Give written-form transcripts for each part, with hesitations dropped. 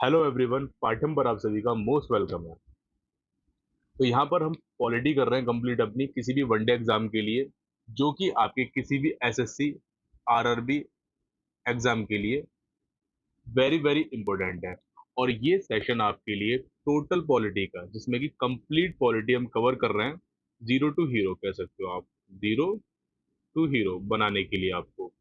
Hello everyone, पाठ्यम पर आप सभी का मोस्ट वेलकम है। तो यहाँ पर हम पॉलिटी कर रहे हैं कंप्लीट अपनी किसी भी वनडे एग्जाम के लिए, जो कि आपके किसी भी एसएससी, आरआरबी एग्जाम के लिए वेरी वेरी इंपॉर्टेंट है। और ये सेशन आपके लिए टोटल पॉलिटी का, जिसमें कि कंप्लीट पॉलिटी हम कवर कर रहे हैं, जीरो टू हीरो कह सकते हो आप। जीरो टू हीरो बनाने के लिए आपको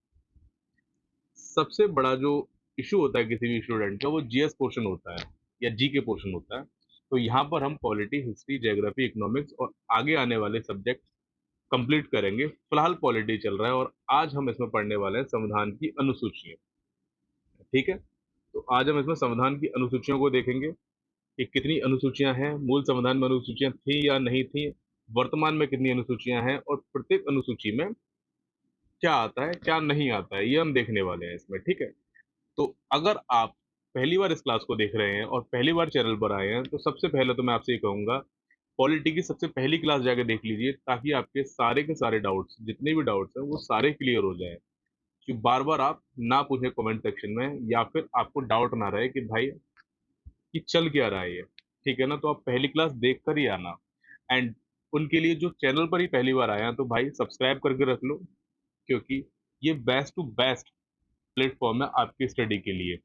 सबसे बड़ा जो इशू होता है किसी भी स्टूडेंट का, वो जीएस पोर्शन होता है या जी के पोर्शन होता है। तो यहाँ पर हम पॉलिटी, हिस्ट्री, ज्योग्राफी, इकोनॉमिक्स और आगे आने वाले सब्जेक्ट कंप्लीट करेंगे। फिलहाल पॉलिटी चल रहा है और आज हम इसमें पढ़ने वाले हैं संविधान की अनुसूचियां। ठीक है, तो आज हम इसमें संविधान की अनुसूचियों को देखेंगे कि कितनी अनुसूचियां हैं, मूल संविधान में अनुसूचियां थी या नहीं थी, वर्तमान में कितनी अनुसूचियां हैं और प्रत्येक अनुसूची में क्या आता है क्या नहीं आता है, ये हम देखने वाले हैं इसमें। ठीक है, तो अगर आप पहली बार इस क्लास को देख रहे हैं और पहली बार चैनल पर आए हैं, तो सबसे पहले तो मैं आपसे ये कहूंगा, पॉलिटी की सबसे पहली क्लास जाके देख लीजिए, ताकि आपके सारे के सारे डाउट्स, जितने भी डाउट्स हैं, वो सारे क्लियर हो जाए। कि बार बार आप ना पूछे कमेंट सेक्शन में, या फिर आपको डाउट ना रहे कि भाई कि चल क्या रहा है ये। ठीक है ना, तो आप पहली क्लास देख कर ही आना। एंड उनके लिए जो चैनल पर ही पहली बार आए हैं, तो भाई सब्सक्राइब करके रख लो, क्योंकि ये बेस्ट टू बेस्ट प्लेटफॉर्म है आपकी स्टडी के लिए।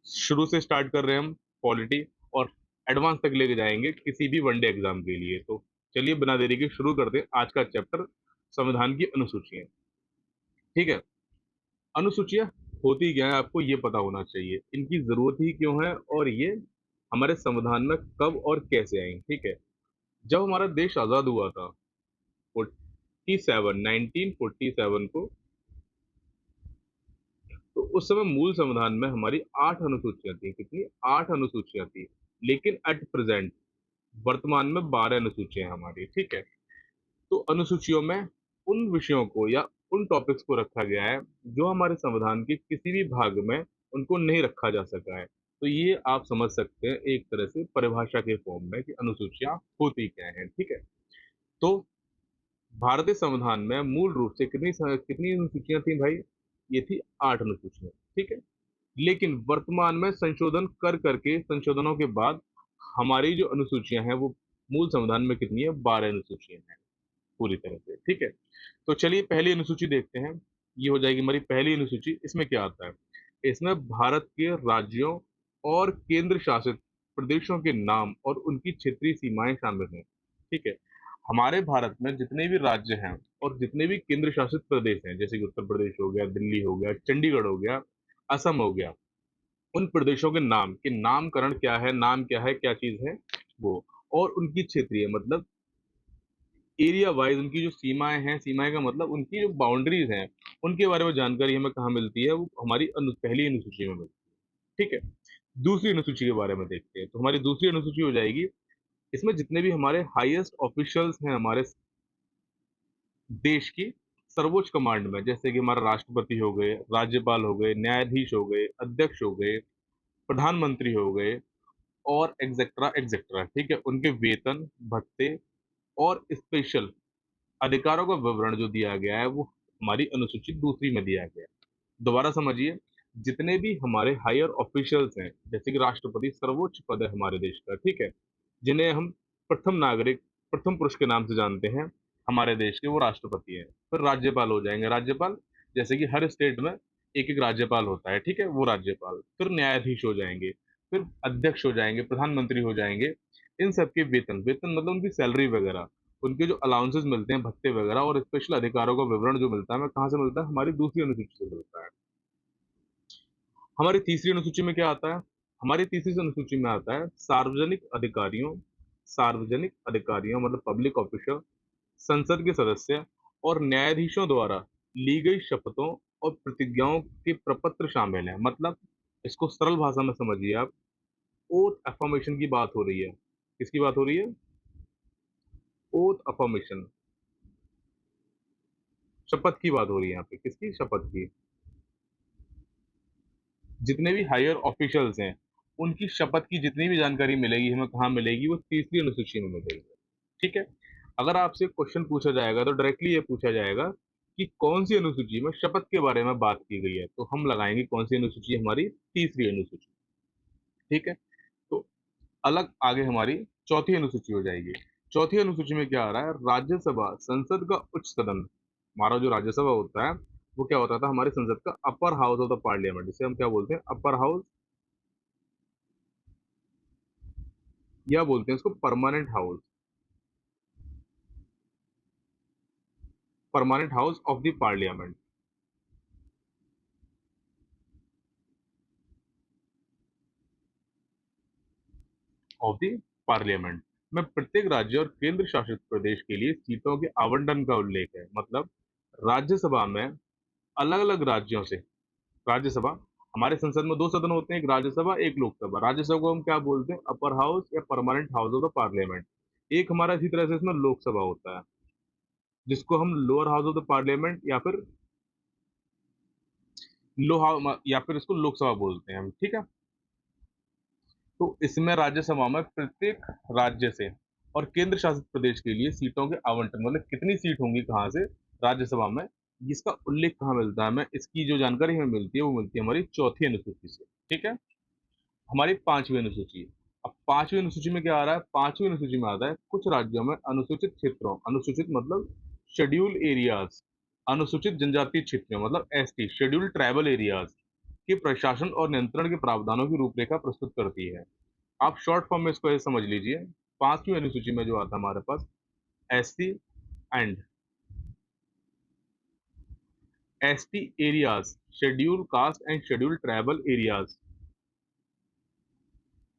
शुरू से स्टार्ट कर रहे हैं हम पॉलिटी, और एडवांस तक लेके जाएंगे किसी भी वनडे एग्जाम के लिए। तो चलिए बिना देरी के शुरू करते हैं आज का चैप्टर, संविधान की अनुसूचियां। ठीक है, अनुसूचियां होती क्या है आपको ये पता होना चाहिए, इनकी जरूरत ही क्यों है, और ये हमारे संविधान में कब और कैसे आई। ठीक है, जब हमारा देश आजाद हुआ था 47 1947 को, तो उस समय मूल संविधान में हमारी 8 अनुसूचियां थी। कितनी? 8 अनुसूचियां थी। लेकिन एट प्रेजेंट, वर्तमान में 12 अनुसूचियां हैं हमारी। ठीक है, तो अनुसूचियों में उन विषयों को या उन टॉपिक्स को रखा गया है जो हमारे संविधान के किसी भी भाग में उनको नहीं रखा जा सका है। तो ये आप समझ सकते हैं एक तरह से परिभाषा के फॉर्म में कि अनुसूचियां होती क्या हैं। ठीक है, तो भारतीय संविधान में मूल रूप से कितनी अनुसूचियां थी भाई? ये थी 8 अनुसूचियां। ठीक है, लेकिन वर्तमान में संशोधन कर करके, संशोधनों के बाद हमारी जो अनुसूचियां हैं वो मूल संविधान में कितनी है? 12 अनुसूचियां हैं पूरी तरह से। ठीक है, तो चलिए पहली अनुसूची देखते हैं। ये हो जाएगी हमारी पहली अनुसूची। इसमें क्या आता है? इसमें भारत के राज्यों और केंद्र शासित प्रदेशों के नाम और उनकी क्षेत्रीय सीमाएं शामिल हैं। ठीक है, हमारे भारत में जितने भी राज्य हैं और जितने भी केंद्र शासित प्रदेश हैं, जैसे कि उत्तर प्रदेश हो गया, दिल्ली हो गया, चंडीगढ़ हो गया, असम हो गया, उन प्रदेशों के नाम के नामकरण क्या है, नाम क्या है, क्या चीज है वो, और उनकी क्षेत्रीय मतलब एरिया वाइज उनकी जो सीमाएं हैं, सीमाएं का मतलब उनकी जो बाउंड्रीज हैं, उनके बारे में जानकारी हमें कहाँ मिलती है? वो हमारी पहली अनुसूची में मिलती है। ठीक है, दूसरी अनुसूची के बारे में देखते हैं। तो हमारी दूसरी अनुसूची हो जाएगी, इसमें जितने भी हमारे हाईएस्ट ऑफिशियल्स हैं हमारे देश की सर्वोच्च कमांड में, जैसे कि हमारा राष्ट्रपति हो गए, राज्यपाल हो गए, न्यायाधीश हो गए, अध्यक्ष हो गए, प्रधानमंत्री हो गए, और एग्जेक्ट्रा एग्जेक्ट्रा। ठीक है, उनके वेतन, भत्ते और स्पेशल अधिकारों का विवरण जो दिया गया है, वो हमारी अनुसूची दूसरी में दिया गया है। दोबारा समझिए, जितने भी हमारे हायर ऑफिशियल्स हैं, जैसे कि राष्ट्रपति सर्वोच्च पद है हमारे देश का। ठीक है, जिन्हें हम प्रथम नागरिक, प्रथम पुरुष के नाम से जानते हैं हमारे देश के, वो राष्ट्रपति हैं। फिर राज्यपाल हो जाएंगे, राज्यपाल, जैसे कि हर स्टेट में एक एक राज्यपाल होता है। ठीक है, वो राज्यपाल। फिर न्यायाधीश हो जाएंगे, फिर अध्यक्ष हो जाएंगे, प्रधानमंत्री हो जाएंगे। इन सबके वेतन, वेतन मतलब उनकी सैलरी वगैरह, उनके जो अलाउंसेस मिलते हैं, भत्ते वगैरह, और स्पेशल अधिकारों का विवरण जो मिलता है, हमें कहाँ से मिलता है? हमारी दूसरी अनुसूची से मिलता है। हमारी तीसरी अनुसूची में क्या आता है? हमारी तीसरी अनुसूची में आता है सार्वजनिक अधिकारियों, सार्वजनिक अधिकारियों मतलब पब्लिक ऑफिसर, संसद के सदस्य और न्यायाधीशों द्वारा ली गई शपथों और प्रतिज्ञाओं के प्रपत्र शामिल हैं। मतलब इसको सरल भाषा में समझिए आप, ओथ अफर्मेशन की बात हो रही है। किसकी बात हो रही है? ओथ अफर्मेशन, शपथ की बात हो रही है यहाँ पे। किसकी? शपथ की। जितने भी हायर ऑफिशियल्स हैं, उनकी शपथ की जितनी भी जानकारी मिलेगी हमें, कहाँ मिलेगी? वो तीसरी अनुसूची में मिलेगी। ठीक है, अगर आपसे क्वेश्चन पूछा जाएगा तो डायरेक्टली ये पूछा जाएगा कि कौन सी अनुसूची में शपथ के बारे में बात की गई है, तो हम लगाएंगे कौन सी अनुसूची? हमारी तीसरी अनुसूची। ठीक है। तो अलग आगे हमारी चौथी अनुसूची हो जाएगी। चौथी अनुसूची में क्या आ रहा है, राज्यसभा संसद का उच्च सदन। हमारा जो राज्यसभा होता है वो क्या होता था, हमारे संसद का upper house of the parliament, जिसे हम क्या बोलते हैं, अपर हाउस, या बोलते हैं इसको permanent house, permanent house of the parliament, of the parliament में प्रत्येक राज्य और केंद्र शासित प्रदेश के लिए सीटों के आवंटन का उल्लेख है। मतलब राज्यसभा में अलग अलग राज्यों से, राज्यसभा, हमारे संसद में दो सदन होते हैं, एक राज्यसभा एक लोकसभा। राज्यसभा को हम क्या बोलते हैं, अपर हाउस या permanent house of the parliament. एक हमारा इसी तरह से इसमें लोकसभा होता है, जिसको हम lower house of the parliament या फिर या फिर इसको लोकसभा बोलते हैं हम, ठीक है। तो इसमें राज्यसभा में प्रत्येक राज्य से और केंद्र शासित प्रदेश के लिए सीटों के आवंटन, मतलब कितनी सीट होंगी कहाँ से राज्यसभा में, इसका उल्लेख कहाँ मिलता है, हमें इसकी जो जानकारी हमें मिलती है वो मिलती है हमारी चौथी अनुसूची से, ठीक है। हमारी पांचवी अनुसूची। अब पांचवी अनुसूची में क्या आ रहा है, पांचवी अनुसूची में आता है कुछ राज्यों में अनुसूचित क्षेत्रों, अनुसूचित मतलब शेड्यूल एरियाज, अनुसूचित जनजातीय क्षेत्रों मतलब एसटी, शेड्यूल ट्राइबल एरियाज के प्रशासन और नियंत्रण के प्रावधानों की रूपरेखा प्रस्तुत करती है। आप शॉर्ट फॉर्म में इसको ऐसे समझ लीजिए, पांचवी अनुसूची में जो आता है हमारे पास, ST and ST areas, schedule caste and schedule tribal areas,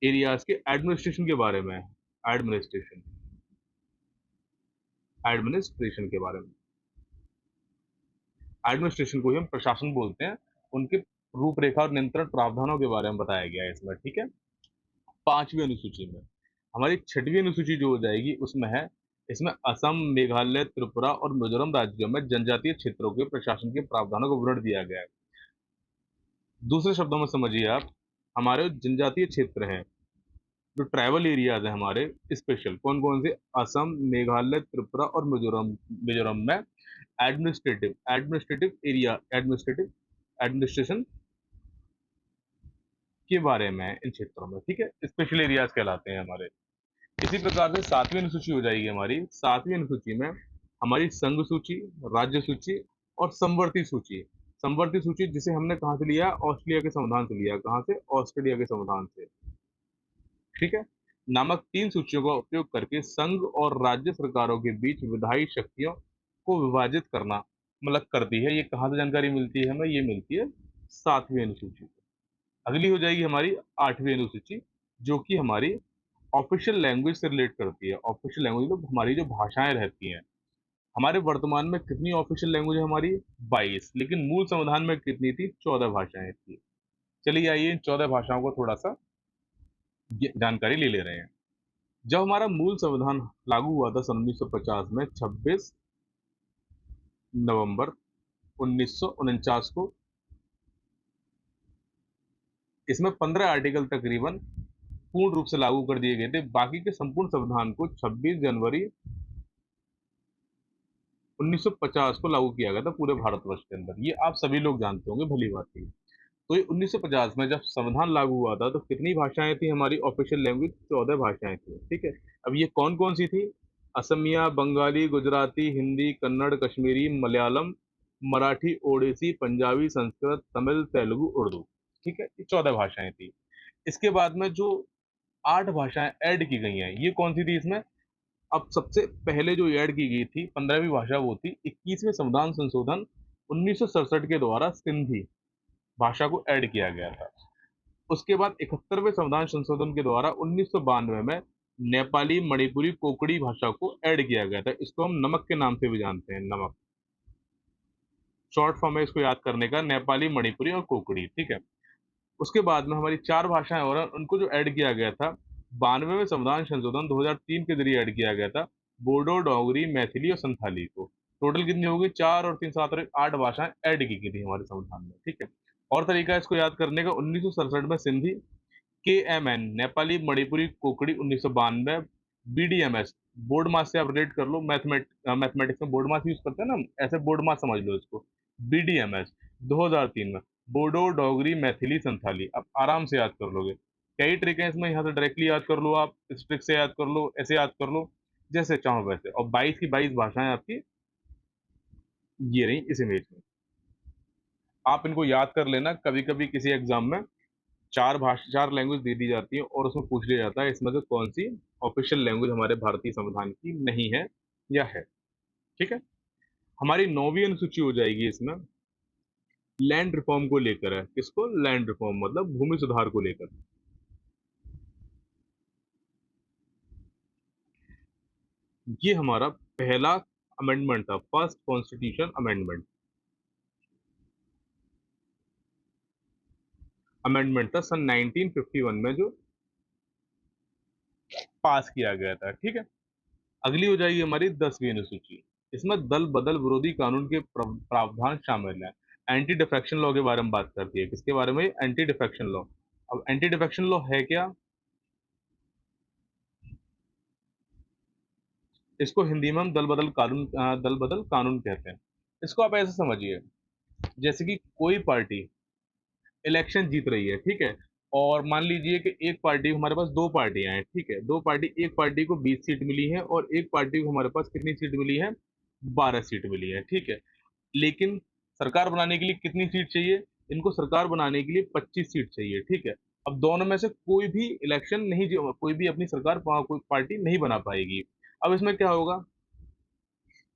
areas के एडमिनिस्ट्रेशन के बारे में, एडमिनिस्ट्रेशन, एडमिनिस्ट्रेशन के बारे में, एडमिनिस्ट्रेशन को ही हम प्रशासन बोलते हैं, उनके रूपरेखा और नियंत्रण प्रावधानों के बारे में बताया गया है इसमें, ठीक है। पांचवी अनुसूची में हमारी छठवीं अनुसूची जो हो जाएगी उसमें है, इसमें असम, मेघालय, त्रिपुरा और मिजोरम राज्यों में जनजातीय क्षेत्रों के प्रशासन के प्रावधानों को विवरण दिया गया है। दूसरे शब्दों में समझिए आप, हमारे जनजातीय क्षेत्र हैं, जो ट्राइबल एरियाज हैं हमारे स्पेशल, कौन कौन से, असम, मेघालय, त्रिपुरा और मिजोरम, मिजोरम में administrative, administrative area, administrative administration के बारे में इन क्षेत्रों में, ठीक है, स्पेशल एरियाज कहलाते हैं हमारे। इसी प्रकार से सातवीं अनुसूची हो जाएगी हमारी। सातवीं अनुसूची में हमारी संघ सूची, राज्य सूची और समवर्ती सूची। समवर्ती सूची जिसे हमने कहाँ से लिया, ऑस्ट्रेलिया के संविधान से लिया, कहाँ से, ऑस्ट्रेलिया के संविधान से, ठीक है, नामक तीन सूचियों का उपयोग करके संघ और राज्य सरकारों के बीच विधायी शक्तियों को विभाजित करना, मतलब करती है। ये कहाँ से जानकारी मिलती है हमें, ये मिलती है सातवीं अनुसूची से। अगली हो जाएगी हमारी आठवीं अनुसूची, जो कि हमारी ऑफिशियल लैंग्वेज से रिलेट करती है। ऑफिशियल लैंग्वेज मतलब हमारी जो भाषाएं रहती हैं, हमारे वर्तमान में कितनी ऑफिशियल लैंग्वेज है हमारी, 22, लेकिन मूल संविधान में कितनी थी, 14 भाषाएं थी। चलिए आइए इन 14 भाषाओं को थोड़ा सा जानकारी ले ले रहे हैं। जब हमारा मूल संविधान लागू हुआ था सन 1950 में, 26 नवंबर 1949 को, इसमें 15 आर्टिकल तकरीबन पूर्ण रूप से लागू कर दिए गए थे। बाकी के संपूर्ण संविधान को 26 जनवरी 1950 को लागू किया गया था पूरे भारतवर्ष के अंदर। ये आप सभी लोग जानते होंगे, भली बात है। तो ये 1950 में जब संविधान लागू हुआ था तो कितनी भाषाएं थी हमारी ऑफिशियल लैंग्वेज, 14 भाषाएं थी, ठीक है। अब ये कौन कौन सी थी, असमिया, बंगाली, गुजराती, हिंदी, कन्नड़, कश्मीरी, मलयालम, मराठी, ओडिसी, पंजाबी, संस्कृत, तमिल, तेलुगु, उर्दू, ठीक है, ये 14 भाषाएं थी। इसके बाद में जो 8 भाषाएं ऐड की गई हैं, ये कौन सी थी इसमें, अब सबसे पहले जो ऐड की गई थी 15वीं भाषा वो थी 21वें संविधान संशोधन 1967 के द्वारा सिंधी भाषा को ऐड किया गया था। उसके बाद 71वें संविधान संशोधन के द्वारा 1992 में नेपाली, मणिपुरी, कोकड़ी भाषा को ऐड किया गया था। इसको हम नमक के नाम से भी जानते हैं, नमक, शॉर्ट फॉर्म है इसको याद करने का, नेपाली, मणिपुरी और कोकड़ी, ठीक है। उसके बाद में हमारी 4 भाषाएं और हैं, उनको जो ऐड किया गया था 92वें संविधान संशोधन 2003 के जरिए ऐड किया गया था, बोडो, डोगरी, मैथिली और संथाली को। टोटल कितनी होगी, 4 और 3 7 और 8 भाषाएं ऐड की गई थी हमारे संविधान में, ठीक है। और तरीका है इसको याद करने का, 1967 में Sindhi, KMN Nepali, Manipuri, कोकड़ी 1992, BDMS board मास से आप रिलेट कर लो, मैथमेटिक्स में बोर्ड मास यूज करते हैं ना, ऐसे बोर्ड मास समझ लो इसको, BDMS 2003 में, बोडो, डोगरी, मैथिली, संथाली, आप आराम से याद कर लोगे। कई ट्रिक है इसमें, यहाँ से डायरेक्टली याद कर लो आप, इस ट्रिक से याद कर लो, ऐसे याद कर लो, जैसे चाहो वैसे। और 22 की 22 भाषाएं आपकी ये रही इस इमेज में। आप इनको याद कर लेना। कभी कभी किसी एग्जाम में चार लैंग्वेज दे दी जाती है और उसमें पूछ लिया जाता है इसमें से कौन सी ऑफिशियल लैंग्वेज हमारे भारतीय संविधान की नहीं है या है। ठीक है। हमारी 9वीं अनुसूची हो जाएगी इसमें लैंड रिफॉर्म को लेकर है। किसको? लैंड रिफॉर्म मतलब भूमि सुधार को लेकर। ये हमारा पहला अमेंडमेंट था, फर्स्ट कॉन्स्टिट्यूशन अमेंडमेंट। अमेंडमेंट था सन 1951 में जो पास किया गया था। ठीक है। अगली हो जाएगी हमारी 10वीं अनुसूची। इसमें दल बदल विरोधी कानून के प्रावधान शामिल है। एंटी डिफेक्शन लॉ के बारे में बात करती है। किसके बारे में? Anti defection law. अब एंटी डिफेक्शन लॉ है क्या? इसको हिंदी में हम दल बदल कानून कहते हैं। इसको आप ऐसे समझिए, जैसे कि कोई पार्टी इलेक्शन जीत रही है, ठीक है, और मान लीजिए कि एक पार्टी, हमारे पास दो पार्टियां हैं, ठीक है, दो पार्टी, एक पार्टी को 20 सीट मिली है और एक पार्टी को हमारे पास कितनी सीट मिली है? 12 सीट मिली है। ठीक है। लेकिन सरकार बनाने के लिए कितनी सीट चाहिए? इनको सरकार बनाने के लिए 25 सीट चाहिए। ठीक है। अब दोनों में से कोई भी इलेक्शन नहीं, कोई भी अपनी सरकार, कोई पार्टी नहीं बना पाएगी। अब इसमें क्या होगा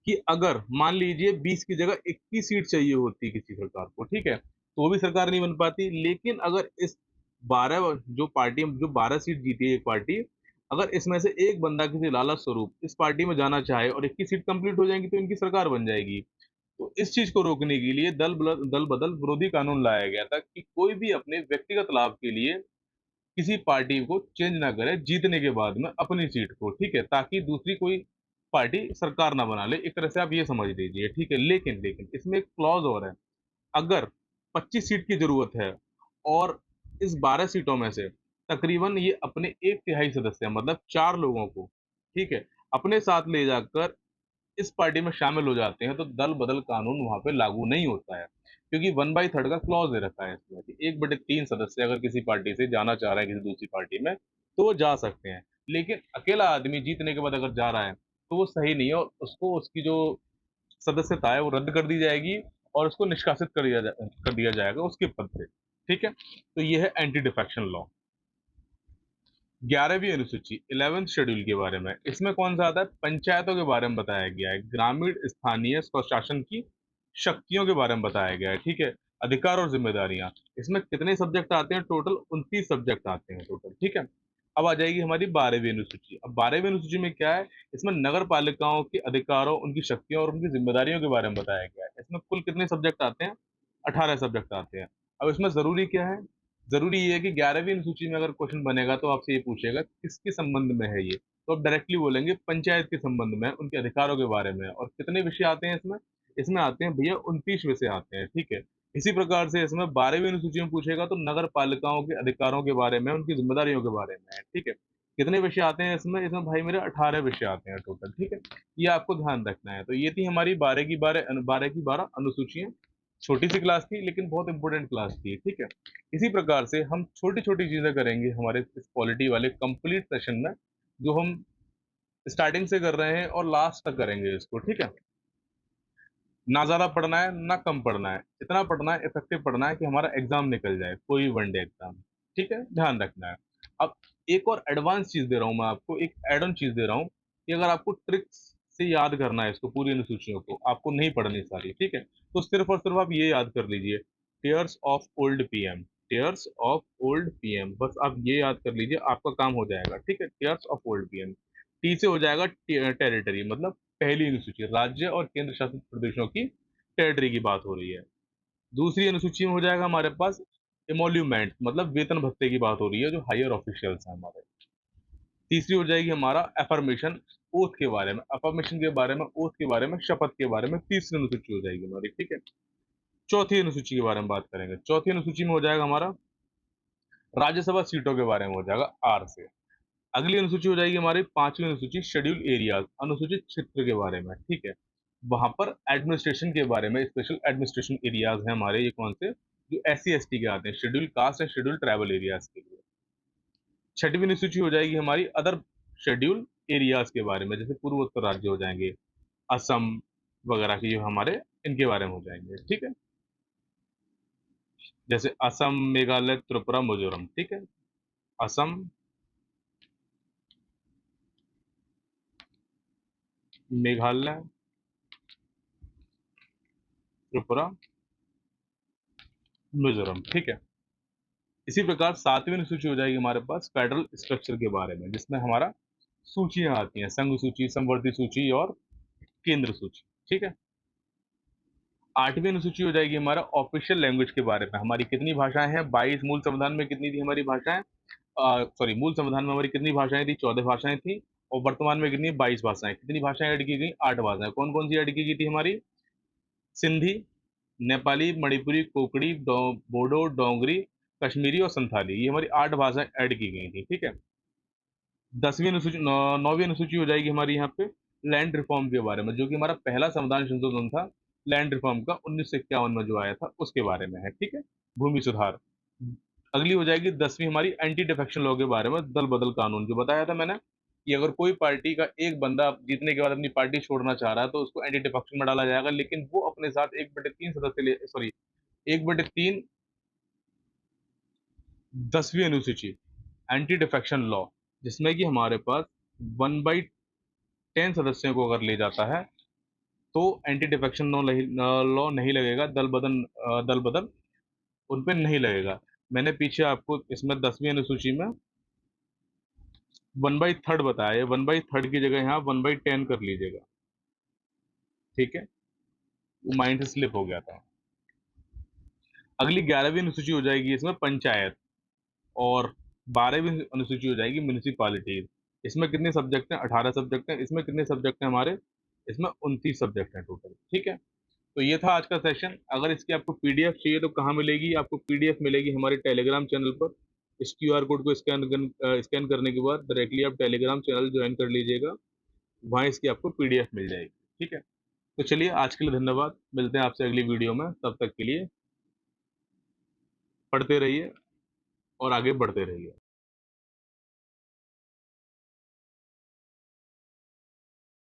कि अगर मान लीजिए 20 की जगह 21 सीट चाहिए होती किसी सरकार को, ठीक है, तो भी सरकार नहीं बन पाती। लेकिन अगर इस 12 जो 12 सीट जीती है एक पार्टी, अगर इसमें से एक बंदा किसी लालच स्वरूप इस पार्टी में जाना चाहे और 21 सीट कंप्लीट हो जाएंगी तो इनकी सरकार बन जाएगी। तो इस चीज को रोकने के लिए दल बदल विरोधी कानून लाया गया था कि कोई भी अपने व्यक्तिगत लाभ के लिए किसी पार्टी को चेंज ना करे जीतने के बाद में अपनी सीट को, ठीक है, ताकि दूसरी कोई पार्टी सरकार ना बना ले। एक तरह से आप ये समझ लीजिए। ठीक है। लेकिन लेकिन इसमें एक क्लॉज और है। अगर 25 सीट की जरूरत है और इस 12 सीटों में से तकरीबन ये अपने एक तिहाई सदस्य मतलब 4 लोगों को, ठीक है, अपने साथ ले जाकर इस पार्टी में शामिल हो जाते हैं, तो दल बदल कानून वहां पे लागू नहीं होता है। क्योंकि 1/3 का क्लॉज दे रखा है इसमें कि 1/3 सदस्य अगर किसी पार्टी से जाना चाह रहा है किसी दूसरी पार्टी में तो वो जा सकते हैं। लेकिन अकेला आदमी जीतने के बाद अगर जा रहा है तो वो सही नहीं है और उसको उसकी जो सदस्यता है वो रद्द कर दी जाएगी और उसको निष्कासित कर दिया जाएगा उसके पद से। ठीक है। तो ये है एंटी डिफेक्शन लॉ। 11वीं अनुसूची 11th शेड्यूल के बारे में, इसमें कौन सा आता है? पंचायतों के बारे में बताया गया है। ग्रामीण स्थानीय स्वशासन की शक्तियों के बारे में बताया गया है। ठीक है। अधिकार और जिम्मेदारियां। इसमें कितने सब्जेक्ट आते हैं? टोटल 29 सब्जेक्ट आते हैं टोटल। ठीक है। अब आ जाएगी हमारी 12वीं अनुसूची। अब 12वीं अनुसूची में क्या है? इसमें नगर पालिकाओं के अधिकारों, उनकी शक्तियों और उनकी जिम्मेदारियों के बारे में बताया गया है। इसमें कुल कितने सब्जेक्ट आते हैं? 18 सब्जेक्ट आते हैं। अब इसमें जरूरी क्या है? जरूरी ये है कि 11वीं अनुसूची में अगर क्वेश्चन बनेगा तो आपसे ये पूछेगा किसके संबंध में है ये, तो आप डायरेक्टली बोलेंगे पंचायत के संबंध में, उनके अधिकारों के बारे में। और कितने विषय आते हैं इसमें? इसमें आते हैं भैया 29 विषय आते हैं। ठीक है। इसी प्रकार से इसमें 12वीं अनुसूची में पूछेगा तो नगर पालिकाओं के अधिकारों के बारे में, उनकी जिम्मेदारियों के बारे में है। ठीक है। कितने विषय आते हैं इसमें? इसमें भाई मेरे 18 विषय आते हैं टोटल। ठीक है। ये आपको ध्यान रखना है। तो ये थी हमारी 12 की 12 अनुसूचियां। छोटी सी क्लास थी लेकिन बहुत इंपॉर्टेंट क्लास थी। ठीक है। इसी प्रकार से हम छोटी छोटी चीजें करेंगे हमारे इस पॉलिटी वाले कंप्लीट सेशन में, जो हम स्टार्टिंग से कर रहे हैं और लास्ट तक करेंगे इसको। ठीक है। ना ज्यादा पढ़ना है ना कम पढ़ना है, इतना पढ़ना है, इफेक्टिव पढ़ना है कि हमारा एग्जाम निकल जाए, कोई वनडे एग्जाम। ठीक है। ध्यान रखना है। अब एक और एडवांस चीज दे रहा हूं मैं आपको, एक एड ऑन चीज दे रहा हूं कि अगर आपको ट्रिक्स से याद करना है इसको, पूरी अनुसूचियों को आपको नहीं पढ़नी सारी, ठीक है, तो सिर्फ और सिर्फ आप ये याद कर लीजिए, tears of old PM, tears of old PM, बस आप ये याद कर लीजिए, आपका काम हो जाएगा। ठीक है। Tears of old PM. T से हो जाएगा टेरिटरी, मतलब पहली अनुसूची राज्य और केंद्र शासित प्रदेशों की टेरिटरी की बात हो रही है। दूसरी अनुसूची में हो जाएगा हमारे पास इमोल्यूमेंट, मतलब वेतन भत्ते की बात हो रही है जो हायर ऑफिशियल्स हैं हमारे। तीसरी हो जाएगी हमारा एफर्मेशन, ओथ के बारे में, अफर्मेशन के बारे में, ओथ के बारे में, शपथ के बारे में, तीसरी अनुसूची हो जाएगी हमारी। ठीक है। चौथी अनुसूची के बारे में बात करेंगे। चौथी अनुसूची में हो जाएगा हमारा राज्यसभा सीटों के बारे में, हो जाएगा आर से। अगली अनुसूची हो जाएगी हमारी 5वीं अनुसूची, शेड्यूल एरियाज, अनुसूचित क्षेत्र के बारे में। ठीक है। वहां पर एडमिनिस्ट्रेशन के बारे में, स्पेशल एडमिनिस्ट्रेशन एरियाज हैं हमारे, ये कौन से? जो SC ST के आते हैं, schedule caste and schedule tribal areas के लिए। छठवीं अनुसूची हो जाएगी हमारी अदर शेड्यूल एरियाज के बारे में, जैसे पूर्वोत्तर राज्य हो जाएंगे, असम वगैरह की जो हमारे इनके बारे में हो जाएंगे, ठीक है। जैसे असम, मेघालय, त्रिपुरा, मिजोरम, ठीक है। असम, मेघालय, त्रिपुरा, मिजोरम, ठीक है। इसी प्रकार सातवीं अनुसूची हो जाएगी हमारे पास फेडरल स्ट्रक्चर के बारे में, जिसमें हमारा सूचियां आती हैं, संघ सूची, संवर्ती सूची और केंद्र सूची, ठीक है। आठवीं अनुसूची हो जाएगी हमारा ऑफिशियल लैंग्वेज के बारे में, हमारी कितनी भाषाएं हैं, 22, मूल संविधान में कितनी थी हमारी भाषाएं, सॉरी, मूल संविधान में हमारी कितनी भाषाएं थी, 14 भाषाएं थी, और वर्तमान में कितनी, 22 भाषाएं। कितनी भाषाएं ऐड की गई, 8 भाषाएं। कौन कौन सी ऐड की गई थी हमारी, सिंधी, नेपाली, मणिपुरी, कोकड़ी, बोडो, डोंगरी, कश्मीरी और संथाली, ये हमारी 8 भाषाएं ऐड की गई थी, ठीक है। 10वीं अनुसूची, 9वीं अनुसूची हो जाएगी हमारी यहाँ पे लैंड रिफॉर्म के बारे में, जो कि हमारा पहला संविधान संशोधन था लैंड रिफॉर्म का, 1951 में जो आया था उसके बारे में है, ठीक है, भूमि सुधार। अगली हो जाएगी 10वीं हमारी एंटी डिफेक्शन लॉ के बारे में, दल बदल कानून, जो बताया था मैंने कि अगर कोई पार्टी का एक बंदा जीतने के बाद अपनी पार्टी छोड़ना चाह रहा है तो उसको एंटी डिफेक्शन में डाला जाएगा, लेकिन वो अपने साथ 1/3 सदस्य ले, सॉरी, 1/3 10वीं अनुसूची एंटी डिफेक्शन लॉ, जिसमें कि हमारे पास 1/10 सदस्यों को अगर ले जाता है तो एंटी डिफेक्शन लॉ नहीं लगेगा, दल बदल उन पे नहीं लगेगा। मैंने पीछे आपको इसमें 10वीं अनुसूची में 1/3 बताया है, 1/3 की जगह यहाँ 1/10 कर लीजिएगा, ठीक है, वो माइंड से स्लिप हो गया था। अगली 11वीं अनुसूची हो जाएगी इसमें पंचायत, और 12वीं अनुसूची हो जाएगी म्यूनिसिपालिटीज। इसमें कितने सब्जेक्ट हैं, 18 सब्जेक्ट हैं। इसमें कितने सब्जेक्ट हैं हमारे, इसमें 29 सब्जेक्ट हैं टोटल, ठीक है। तो ये था आज का सेशन। अगर इसकी आपको पीडीएफ चाहिए तो कहाँ मिलेगी, आपको पीडीएफ मिलेगी हमारे टेलीग्राम चैनल पर। इस क्यूआर कोड को स्कैन करने के बाद डायरेक्टली आप टेलीग्राम चैनल ज्वाइन कर लीजिएगा, वहाँ इसकी आपको पीडीएफ मिल जाएगी, ठीक है। तो चलिए, आज के लिए धन्यवाद, मिलते हैं आपसे अगली वीडियो में, तब तक के लिए पढ़ते रहिए और आगे बढ़ते रहिए।